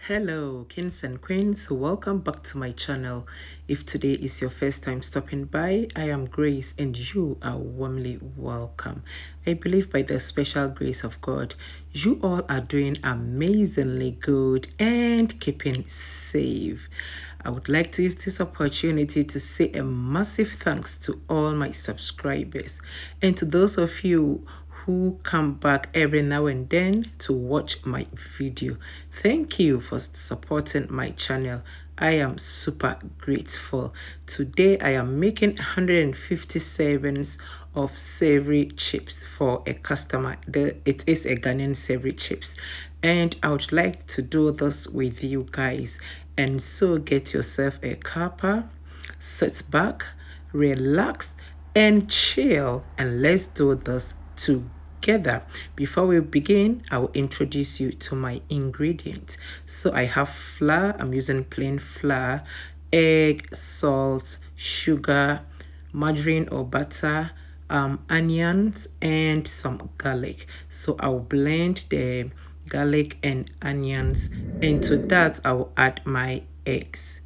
Hello, kings and queens. Welcome back to my channel. If today is your first time stopping by, I am Grace and you are warmly welcome. I believe by the special grace of God, you all are doing amazingly good and keeping safe. I would like to use this opportunity to say a massive thanks to all my subscribers and to those of you who come back every now and then to watch my video. Thank you for supporting my channel. I am super grateful. Today I am making 150 servings of savory chips for a customer. It is a Ghanaian savory chips, and I would like to do this with you guys. And so get yourself a cuppa, sit back, relax, and chill, and let's do this together. Before we begin, I will introduce you to my ingredients. So I have flour. I'm using plain flour, egg, salt, sugar, margarine or butter, onions, and some garlic. So I'll blend the garlic and onions. Into that, I will add my eggs.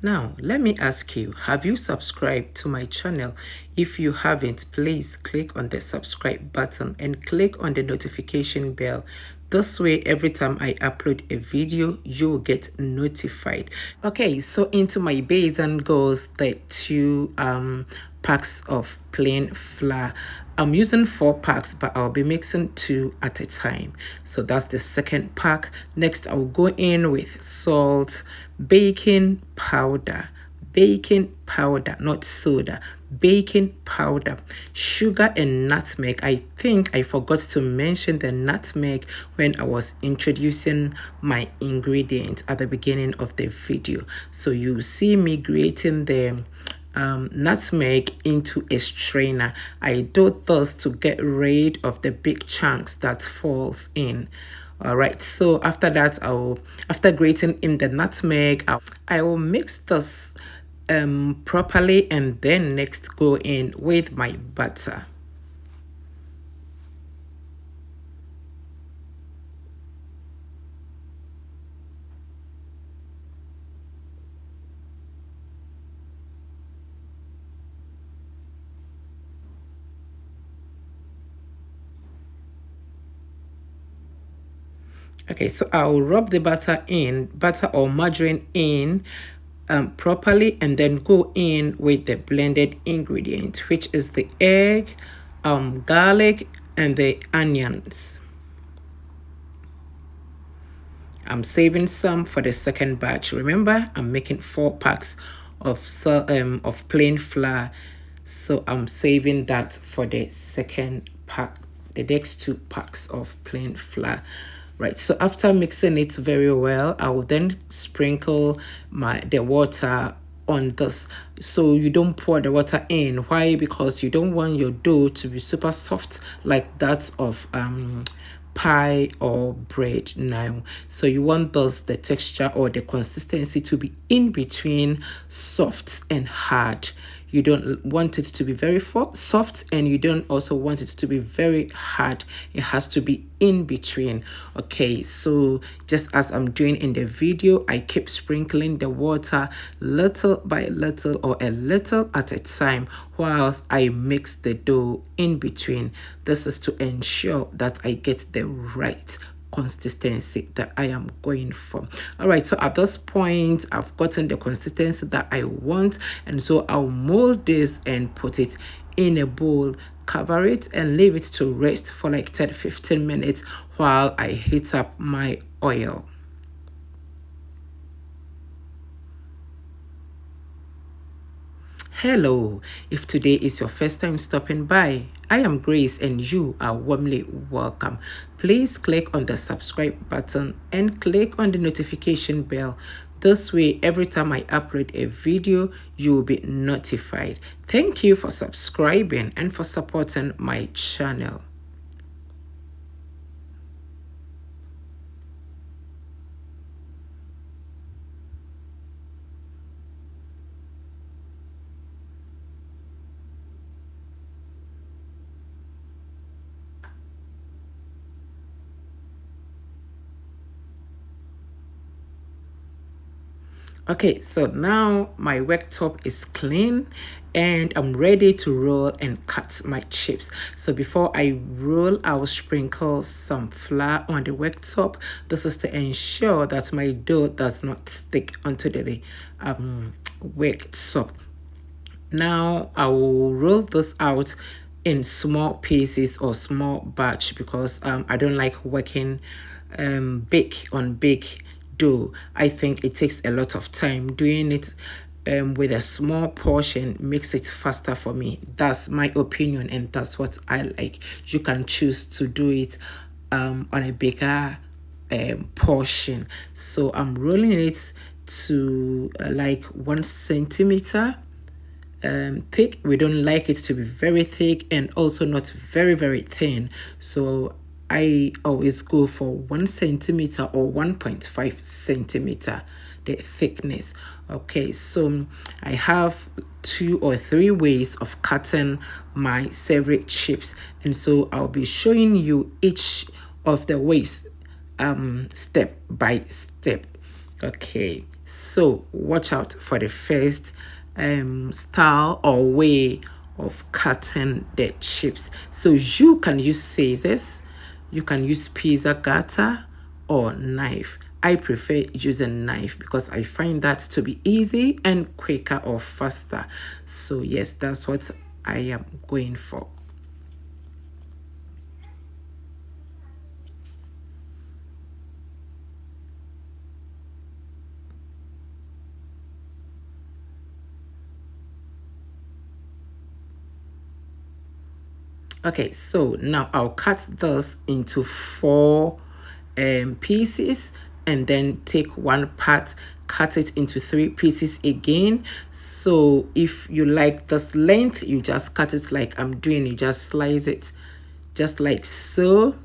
Now, let me ask you, have you subscribed to my channel? If you haven't, please click on the subscribe button and click on the notification bell. This way, every time I upload a video, you will get notified. Okay, so into my basin goes the two packs of plain flour. I'm using 4 packs, but I'll be mixing 2 at a time. So that's the second pack. Next, I'll go in with salt, baking powder, not soda, baking powder, sugar, and nutmeg. I think I forgot to mention the nutmeg when I was introducing my ingredients at the beginning of the video. So you see me grating the nutmeg into a strainer. I do this to get rid of the big chunks that falls in. All right, so after that, after grating in the nutmeg, I will mix this properly, and then next go in with my butter. Okay, so I'll rub the butter or margarine in properly, and then go in with the blended ingredient, which is the egg, garlic, and the onions. I'm saving some for the second batch. Remember, I'm making 4 packs of plain flour, so I'm saving that for the second pack, the next 2 packs of plain flour. Right, so after mixing it very well, I will then sprinkle the water on this. So you don't pour the water in. Why? Because you don't want your dough to be super soft like that of pie or bread now. So you want the texture or the consistency to be in between soft and hard. You don't want it to be very soft, and you don't also want it to be very hard. It has to be in between. Okay, so just as I'm doing in the video, I keep sprinkling the water little by little, or a little at a time, whilst I mix the dough in between. This is to ensure that I get the right consistency that I am going for. All right, so at this point, I've gotten the consistency that I want, and so I'll mold this and put it in a bowl, cover it, and leave it to rest for like 10-15 minutes while I heat up my oil. Hello, if today is your first time stopping by, I am Grace and you are warmly welcome. Please click on the subscribe button and click on the notification bell. This way, every time I upload a video, you will be notified. Thank you for subscribing and for supporting my channel. Okay, so now my worktop is clean and I'm ready to roll and cut my chips. So before I roll, I'll sprinkle some flour on the worktop. This is to ensure that my dough does not stick onto the worktop. Now I will roll this out in small pieces or small batch because I don't like working big on big dough. I think it takes a lot of time. Doing it with a small portion makes it faster for me. That's my opinion and that's what I like. You can choose to do it on a bigger portion. So I'm rolling it to like 1 centimeter thick. We don't like it to be very thick and also not very thin. So I always go for 1 centimeter or 1.5 centimeter the thickness. Okay, so I have 2 or 3 ways of cutting my savory chips, and so I'll be showing you each of the ways step by step. Okay, so watch out for the first style or way of cutting the chips. So you can use scissors, you can use pizza cutter or knife. I prefer using knife because I find that to be easy and quicker or faster. So yes, that's what I am going for. Okay, so now I'll cut this into 4 pieces and then take one part, cut it into 3 pieces again. So if you like this length, you just cut it like I'm doing. You just slice it just like so.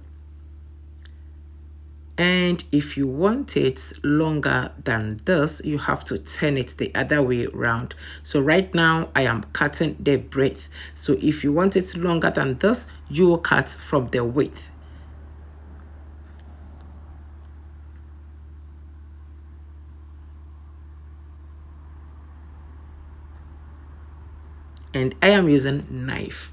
And if you want it longer than this, you have to turn it the other way around. So right now I am cutting the breadth. So if you want it longer than this, you will cut from the width. And I am using knife.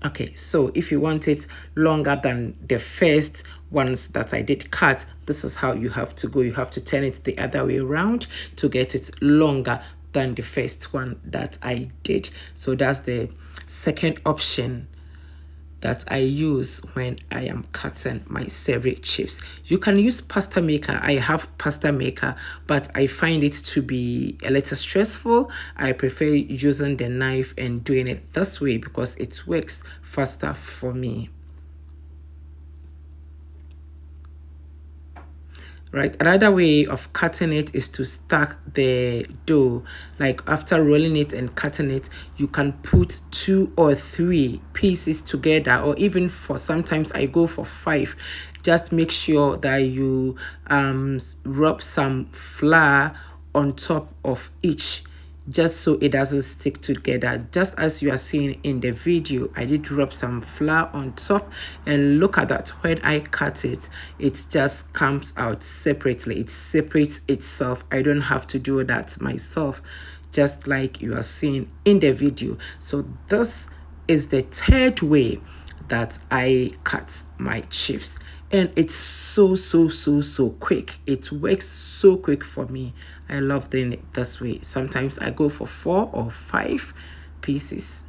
Okay, so if you want it longer than the first ones that I did cut, this is how you have to go. You have to turn it the other way around to get it longer than the first one that I did. So that's the second option that I use when I am cutting my savory chips. You can use pasta maker. I have pasta maker, but I find it to be a little stressful. I prefer using the knife and doing it this way because it works faster for me. Right, another way of cutting it is to stack the dough. Like after rolling it and cutting it, you can put 2 or 3 pieces together, or even for sometimes I go for 5. Just make sure that you rub some flour on top of each, just so it doesn't stick together. Just as you are seeing in the video, I did rub some flour on top, and look at that. When I cut it, it just comes out separately. It separates itself. I don't have to do that myself, just like you are seeing in the video. So this is the third way that I cut my chips, and it's so quick. It works so quick for me. I love doing it this way. Sometimes I go for 4 or 5 pieces.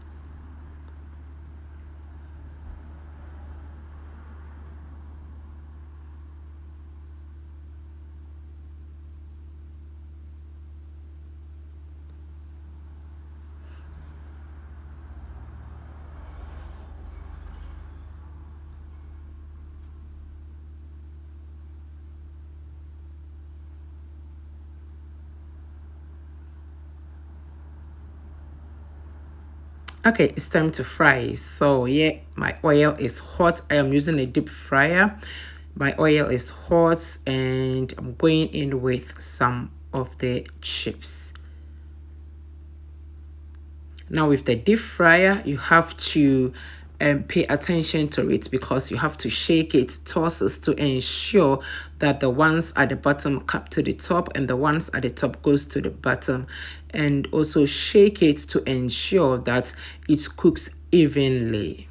Okay, it's time to fry. So yeah, my oil is hot. I am using a deep fryer. My oil is hot and I'm going in with some of the chips. Now with the deep fryer, you have to pay attention to it because you have to shake it, toss it to ensure that the ones at the bottom come to the top and the ones at the top goes to the bottom, and also shake it to ensure that it cooks evenly.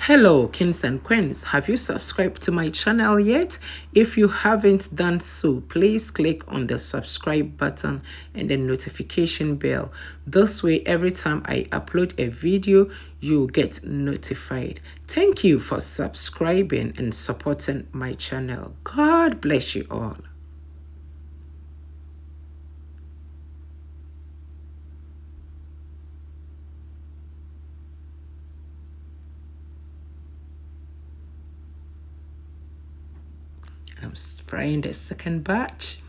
Hello kings and queens, have you subscribed to my channel yet? If you haven't done so, please click on the subscribe button and the notification bell. This way, every time I upload a video, you'll get notified. Thank you for subscribing and supporting my channel. God bless you all. I'm frying the second batch.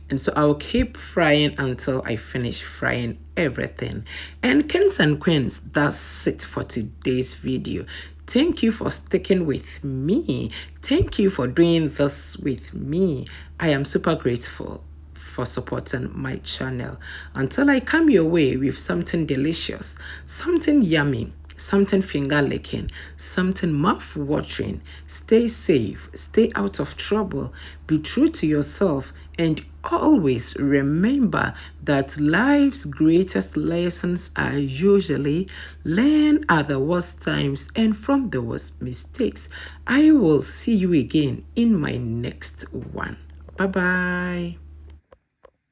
And so I'll keep frying until I finish frying everything. And kings and queens, that's it for today's video. Thank you for sticking with me. Thank you for doing this with me. I am super grateful for supporting my channel. Until I come your way with something delicious, something yummy, something finger licking, something mouth watering. Stay safe, stay out of trouble, be true to yourself, and always remember that life's greatest lessons are usually learned at the worst times and from the worst mistakes. I will see you again in my next one. Bye bye.